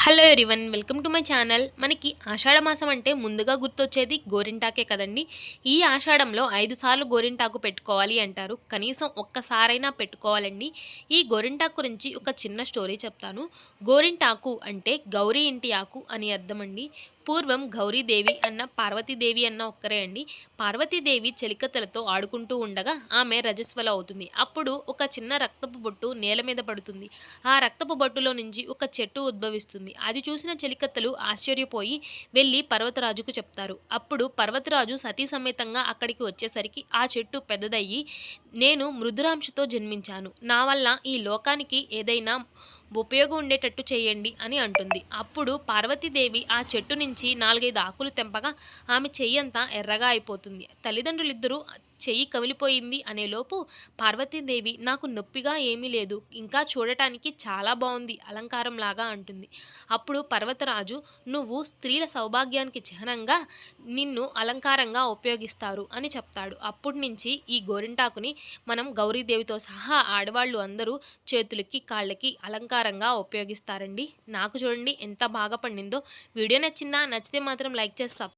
Hello everyone, welcome to my channel. మనకి ఆషాఢ మాసం అంటే ముందుగా గుర్తొచ్చేది గోరింటాకే కదండి. ఈ ఆషాఢంలో 5 సార్లు గోరింటాకు పెట్టుకోవాలి అంటారు. కనీసం ఒక్కసారైనా పెట్టుకోవాలండి. ఈ గోరింటాకు గురించి ఒక చిన్న స్టోరీ చెప్తాను. గోరింటాకు అంటే గౌరీ ఇంటి ఆకు అని అర్థమండి. పూర్వం గౌరీదేవి అన్న పార్వతీదేవి అన్న ఒక్కరే అండి. పార్వతీదేవి చెలికత్తెలతో ఆడుకుంటూ ఉండగా ఆమె రజస్వల అవుతుంది. అప్పుడు ఒక చిన్న రక్తపు బొట్టు నేల మీద పడుతుంది. ఆ రక్తపు బొట్టులో నుంచి ఒక చెట్టు ఉద్భవిస్తుంది. అది చూసిన చెలికత్తెలు ఆశ్చర్యపోయి వెళ్ళి పర్వతరాజుకు చెప్తారు. అప్పుడు పర్వతరాజు సతీ సమేతంగా అక్కడికి వచ్చేసరికి ఆ చెట్టు పెద్దదయ్యి, నేను మృదురాంశతో జన్మించాను, నా వల్ల ఈ లోకానికి ఏదైనా ఉపయోగం ఉండేటట్టు చేయండి అని అంటుంది. అప్పుడు పార్వతీదేవి ఆ చెట్టు నుంచి 4-5 ఆకులు తెంపగా ఆమె చెయ్యంతా ఎర్రగా అయిపోతుంది. తల్లిదండ్రులిద్దరూ చెయ్యి కమిలిపోయింది అనేలోపు పార్వతీదేవి, నాకు నొప్పిగా ఏమీ లేదు, ఇంకా చూడటానికి చాలా బాగుంది, అలంకారంలాగా అంటుంది. అప్పుడు పర్వతరాజు, నువ్వు స్త్రీల సౌభాగ్యానికి చిహ్నంగా నిన్ను అలంకారంగా ఉపయోగిస్తారు అని చెప్తాడు. అప్పటి నుంచి ఈ గోరింటాకుని మనం గౌరీదేవితో సహా ఆడవాళ్ళు అందరూ చేతులకి కాళ్ళకి అలంకారంగా ఉపయోగిస్తారండి. నాకు చూడండి ఎంత బాగా పండిందో. వీడియో నచ్చిందా? నచ్చితే మాత్రం లైక్ చేసి